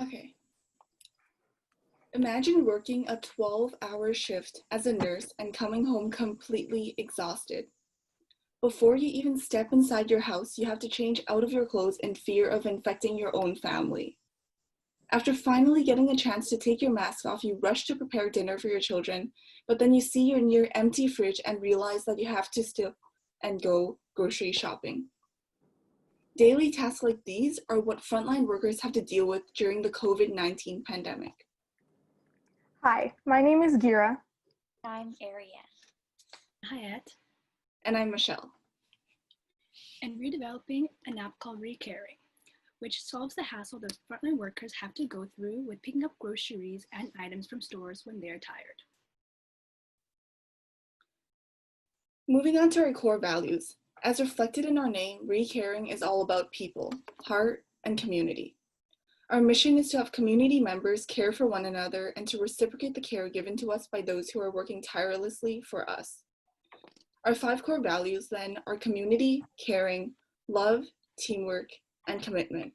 Okay. Imagine working a 12-hour shift as a nurse and coming home completely exhausted. Before you even step inside your house, you have to change out of your clothes in fear of infecting your own family. After finally getting a chance to take your mask off, you rush to prepare dinner for your children, but then you see your near empty fridge and realize that you have to still and go grocery shopping. Daily tasks like these are what frontline workers have to deal with during the COVID-19 pandemic. Hi, my name is Gira. I'm Ariane. Hayat. And I'm Michelle. And we're developing an app called Recaring, which solves the hassle that frontline workers have to go through with picking up groceries and items from stores when they're tired. Moving on to our core values. As reflected in our name, Recaring is all about people, heart, and community. Our mission is to have community members care for one another and to reciprocate the care given to us by those who are working tirelessly for us. Our 5 core values then are community, caring, love, teamwork, and commitment.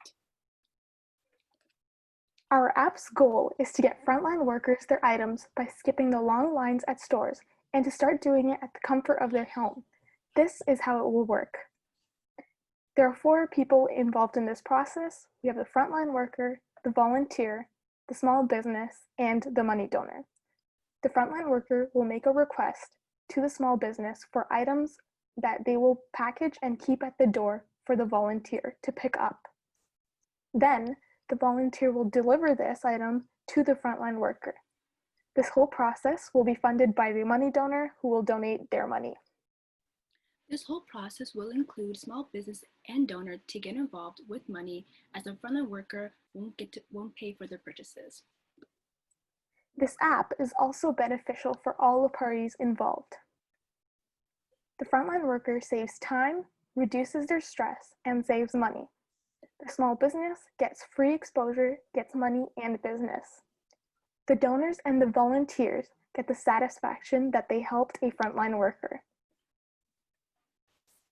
Our app's goal is to get frontline workers their items by skipping the long lines at stores and to start doing it at the comfort of their home. This is how it will work. There are 4 people involved in this process. We have the frontline worker, the volunteer, the small business, and the money donor. The frontline worker will make a request to the small business for items that they will package and keep at the door for the volunteer to pick up. Then, the volunteer will deliver this item to the frontline worker. This whole process will be funded by the money donor who will donate their money. This whole process will include small business and donor to get involved with money, as the frontline worker won't pay for their purchases. This app is also beneficial for all the parties involved. The frontline worker saves time, reduces their stress, and saves money. The small business gets free exposure, gets money and business. The donors and the volunteers get the satisfaction that they helped a frontline worker.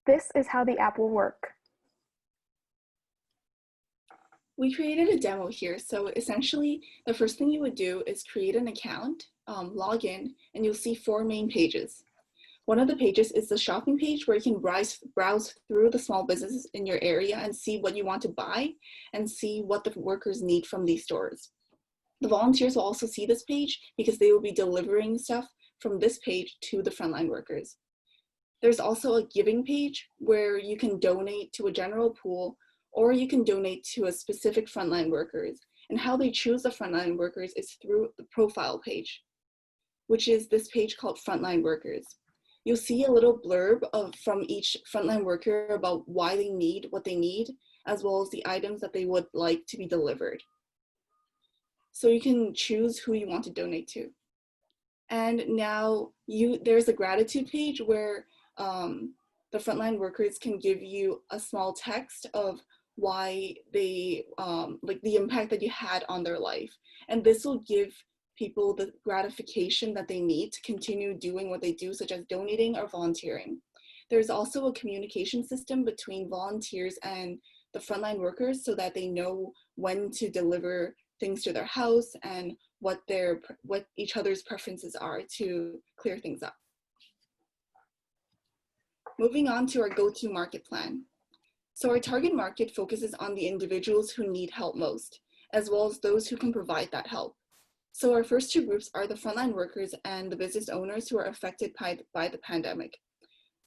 This is how the app will work. We created a demo here. So essentially, the first thing you would do is create an account, log in, and you'll see 4 main pages. One of the pages is the shopping page where you can browse through the small businesses in your area and see what you want to buy and see what the workers need from these stores. The volunteers will also see this page because they will be delivering stuff from this page to the frontline workers. There's also a giving page where you can donate to a general pool or you can donate to a specific frontline workers. And how they choose the frontline workers is through the profile page, which is this page called Frontline Workers. You'll see a little blurb from each frontline worker about why they need what they need, as well as the items that they would like to be delivered. So you can choose who you want to donate to. And now there's a gratitude page where the frontline workers can give you a small text of why they, like the impact that you had on their life. And this will give people the gratification that they need to continue doing what they do, such as donating or volunteering. There's also a communication system between volunteers and the frontline workers so that they know when to deliver things to their house and what each other's preferences are to clear things up. Moving on to our go-to-market plan. So our target market focuses on the individuals who need help most, as well as those who can provide that help. So our first 2 groups are the frontline workers and the business owners who are affected by the pandemic.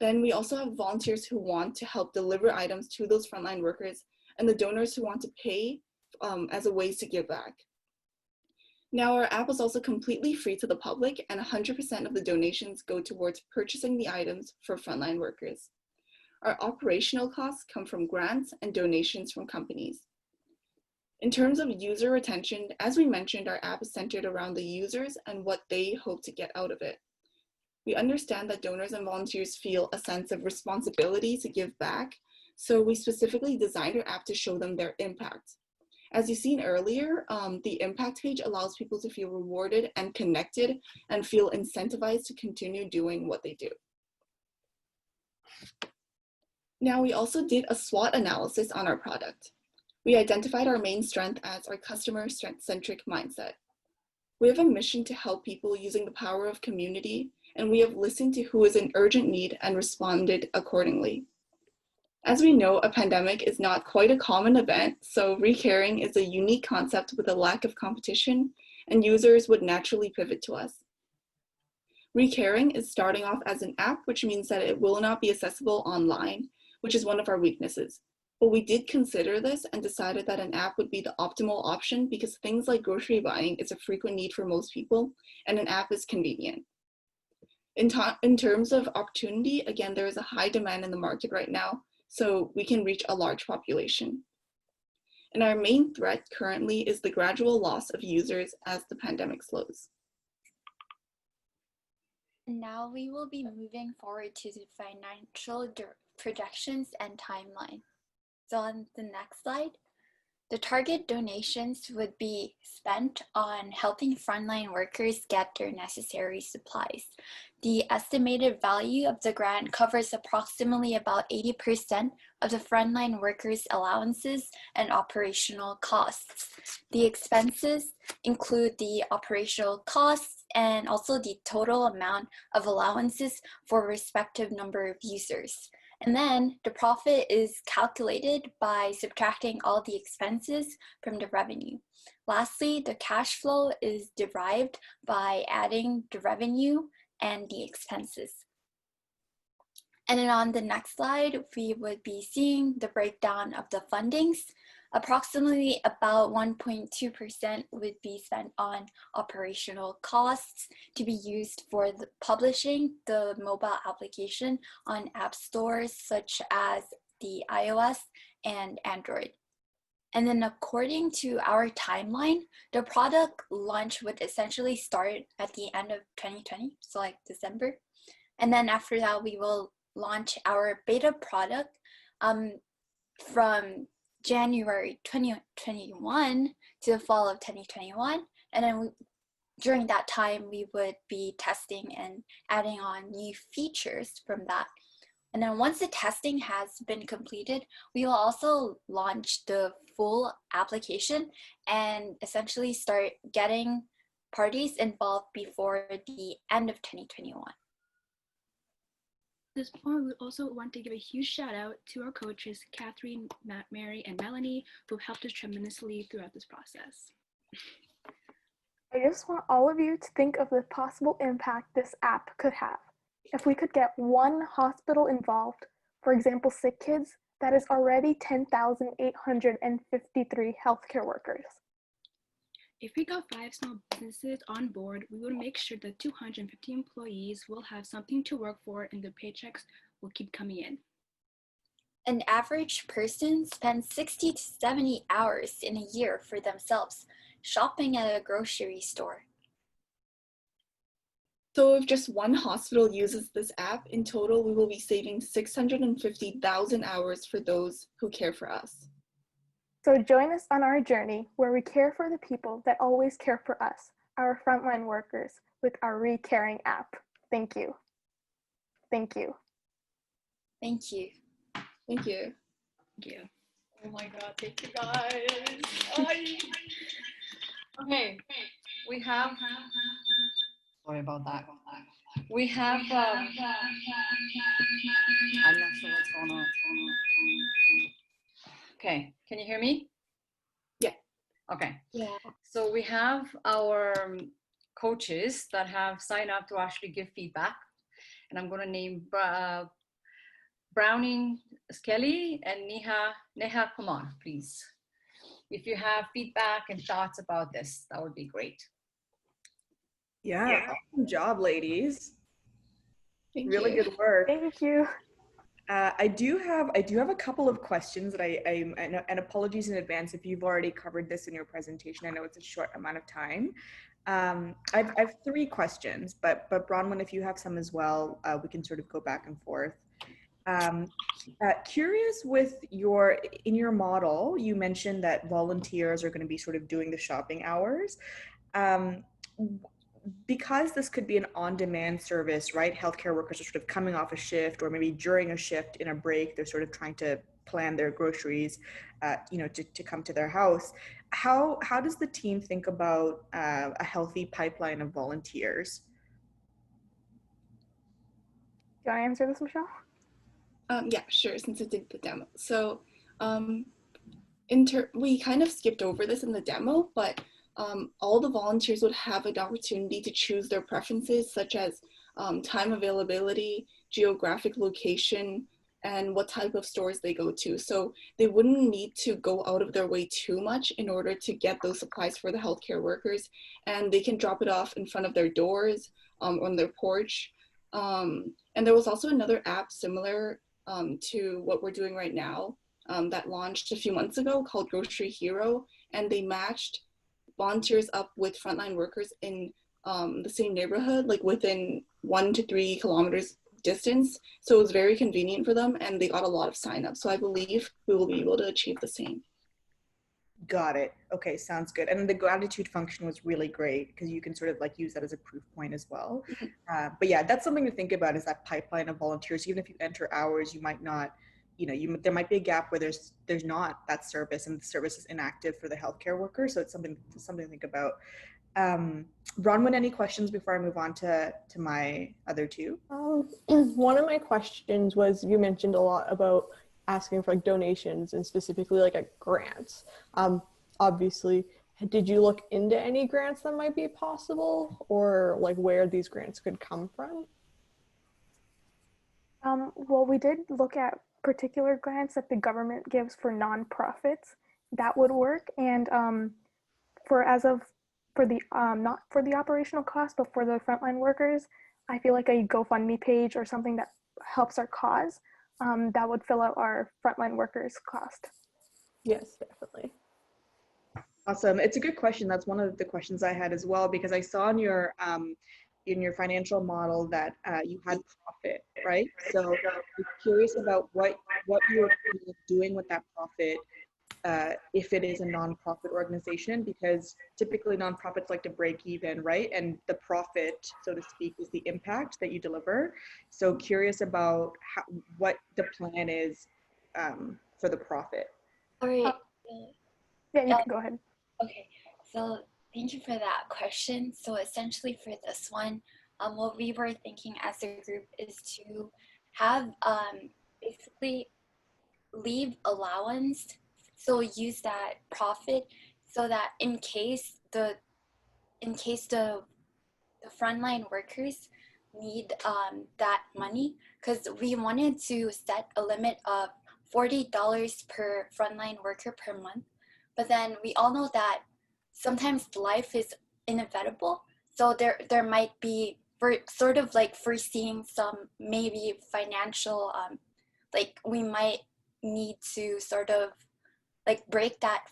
Then we also have volunteers who want to help deliver items to those frontline workers and the donors who want to pay as a ways to give back. Now our app is also completely free to the public and 100% of the donations go towards purchasing the items for frontline workers. Our operational costs come from grants and donations from companies. In terms of user retention, as we mentioned, our app is centered around the users and what they hope to get out of it. We understand that donors and volunteers feel a sense of responsibility to give back, so we specifically designed our app to show them their impact. As you've seen earlier, the impact page allows people to feel rewarded and connected and feel incentivized to continue doing what they do. Now, we also did a SWOT analysis on our product. We identified our main strength as our customer-centric mindset. We have a mission to help people using the power of community, and we have listened to who is in urgent need and responded accordingly. As we know, a pandemic is not quite a common event, so recaring is a unique concept with a lack of competition, and users would naturally pivot to us. Recaring is starting off as an app, which means that it will not be accessible online, which is one of our weaknesses. But we did consider this and decided that an app would be the optimal option because things like grocery buying is a frequent need for most people, and an app is convenient. In terms of opportunity, again, there is a high demand in the market right now, so we can reach a large population. And our main threat currently is the gradual loss of users as the pandemic slows. Now we will be moving forward to the financial projections and timeline. So on the next slide, the target donations would be spent on helping frontline workers get their necessary supplies. The estimated value of the grant covers approximately about 80% of the frontline workers' allowances and operational costs. The expenses include the operational costs and also the total amount of allowances for respective number of users. And then the profit is calculated by subtracting all the expenses from the revenue. Lastly, the cash flow is derived by adding the revenue and the expenses. And then on the next slide, we would be seeing the breakdown of the fundings. Approximately about 1.2% would be spent on operational costs to be used for publishing the mobile application on app stores such as the iOS and Android. And then according to our timeline, the product launch would essentially start at the end of 2020, so like December. And then after that, we will launch our beta product from January 2021 to the fall of 2021. And then during that time, we would be testing and adding on new features from that. And then once the testing has been completed, we will also launch the full application and essentially start getting parties involved before the end of 2021. At this point, we also want to give a huge shout out to our coaches, Catherine, Mary, and Melanie, who helped us tremendously throughout this process. I just want all of you to think of the possible impact this app could have. If we could get one hospital involved, for example, sick kids, that is already 10,853 healthcare workers. If we got 5 small businesses on board, we would make sure that 250 employees will have something to work for and their paychecks will keep coming in. An average person spends 60 to 70 hours in a year for themselves, shopping at a grocery store. So if just one hospital uses this app, in total, we will be saving 650,000 hours for those who care for us. So join us on our journey where we care for the people that always care for us, our frontline workers, with our Recaring app. Thank you. Thank you. Thank you. Thank you. Thank you. Oh my God, thank you guys. Okay, we have, sorry about that. We have, I'm not sure what's going on. Okay, can you hear me? Yeah. Okay. Yeah. So we have our coaches that have signed up to actually give feedback. And I'm going to name Browning Skelly and Neha, come on, please. If you have feedback and thoughts about this, that would be great. Yeah, awesome job, ladies. Thank Really you. good work. Thank you. I do have a couple of questions that and apologies in advance if you've already covered this in your presentation. I know it's a short amount of time. I've 3 questions, but Bronwyn, if you have some as well, we can sort of go back and forth. Curious with in your model, you mentioned that volunteers are going to be sort of doing the shopping hours. Because this could be an on-demand service, right? Healthcare workers are sort of coming off a shift, or maybe during a shift in a break, they're sort of trying to plan their groceries, to come to their house. How does the team think about a healthy pipeline of volunteers? Do I answer this, Michelle? Yeah, sure, since I did the demo. So we kind of skipped over this in the demo, but all the volunteers would have an opportunity to choose their preferences, such as time availability, geographic location, and what type of stores they go to. So they wouldn't need to go out of their way too much in order to get those supplies for the healthcare workers. And they can drop it off in front of their doors, on their porch. And there was also another app similar to what we're doing right now, that launched a few months ago, called Grocery Hero, and they matched volunteers up with frontline workers in the same neighborhood, like within 1 to 3 kilometers distance. So it was very convenient for them, and they got a lot of signups. So I believe we will be able to achieve the same. Got it. Okay, sounds good. And the gratitude function was really great because you can sort of like use that as a proof point as well. But yeah, that's something to think about, is that pipeline of volunteers. Even if you enter hours, you might not, there might be a gap where there's not that service, and the service is inactive for the healthcare worker. So it's something to think about. Bronwyn, any questions before I move on to my other two? One of my questions was, you mentioned a lot about asking for like donations and specifically like grants. Obviously, did you look into any grants that might be possible, or like where these grants could come from? Well, we did look at particular grants that the government gives for nonprofits. That would work. And for the not for the operational cost, but for the frontline workers, I feel like a GoFundMe page or something that helps our cause, that would fill out our frontline workers cost. Yes, definitely. Awesome. It's a good question. That's one of the questions I had as well, because I saw in your financial model that you had profit, right? So I'm curious about what you're doing with that profit, if it is a nonprofit organization, because typically nonprofits like to break even, right? And the profit, so to speak, is the impact that you deliver. So curious about what the plan is for the profit. All right. Yeah, you can go ahead. Okay, so thank you for that question. So essentially for this one, what we were thinking as a group is to have basically leave allowance, so use that profit so that in case the frontline workers need that money, because we wanted to set a limit of $40 per frontline worker per month. But then we all know that sometimes life is inevitable. So there might be, for sort of like foreseeing some maybe financial, like we might need to sort of like break that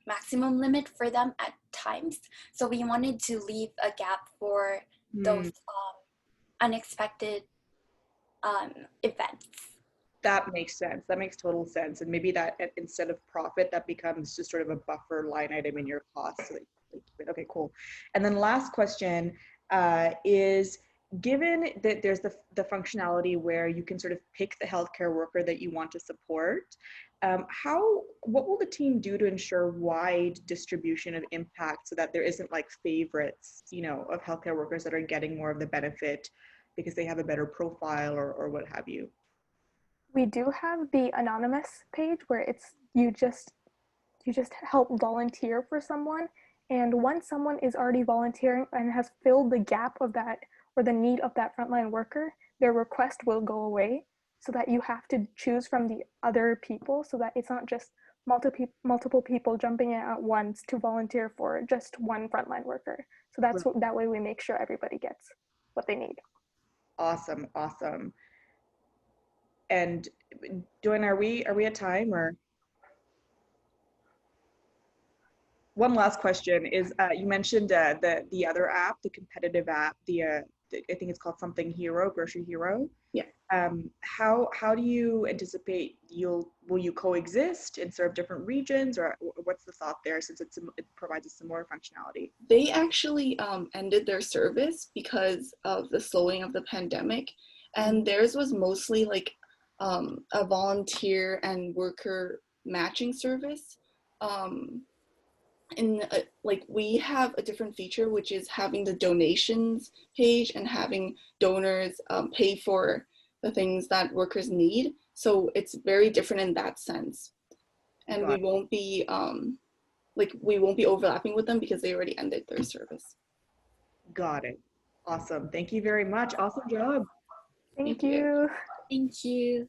maximum limit for them at times. So we wanted to leave a gap for those unexpected events. That makes sense. That makes total sense. And maybe that instead of profit, that becomes just sort of a buffer line item in your costs. So okay, cool. And then last question is, given that there's the functionality where you can sort of pick the healthcare worker that you want to support, what will the team do to ensure wide distribution of impact so that there isn't like favorites, of healthcare workers that are getting more of the benefit because they have a better profile or what have you? We do have the anonymous page where it's you just help volunteer for someone, and once someone is already volunteering and has filled the gap of that or the need of that frontline worker, their request will go away, so that you have to choose from the other people, so that it's not just multiple people jumping in at once to volunteer for just one frontline worker. So that's what, that way we make sure everybody gets what they need. Awesome. And Joanne, are we at time, or? One last question is, you mentioned the other app, the competitive app, I think it's called something Hero, Grocery Hero. Yeah. How do you anticipate will you coexist in sort of different regions, or what's the thought there, since it provides a similar functionality? They actually ended their service because of the slowing of the pandemic, and theirs was mostly like a volunteer and worker matching service. Like we have a different feature, which is having the donations page and having donors pay for the things that workers need. So it's very different in that sense. And we won't be we won't be overlapping with them because they already ended their service. Got it. Awesome. Thank you very much. Awesome job. Thank you. Thank you.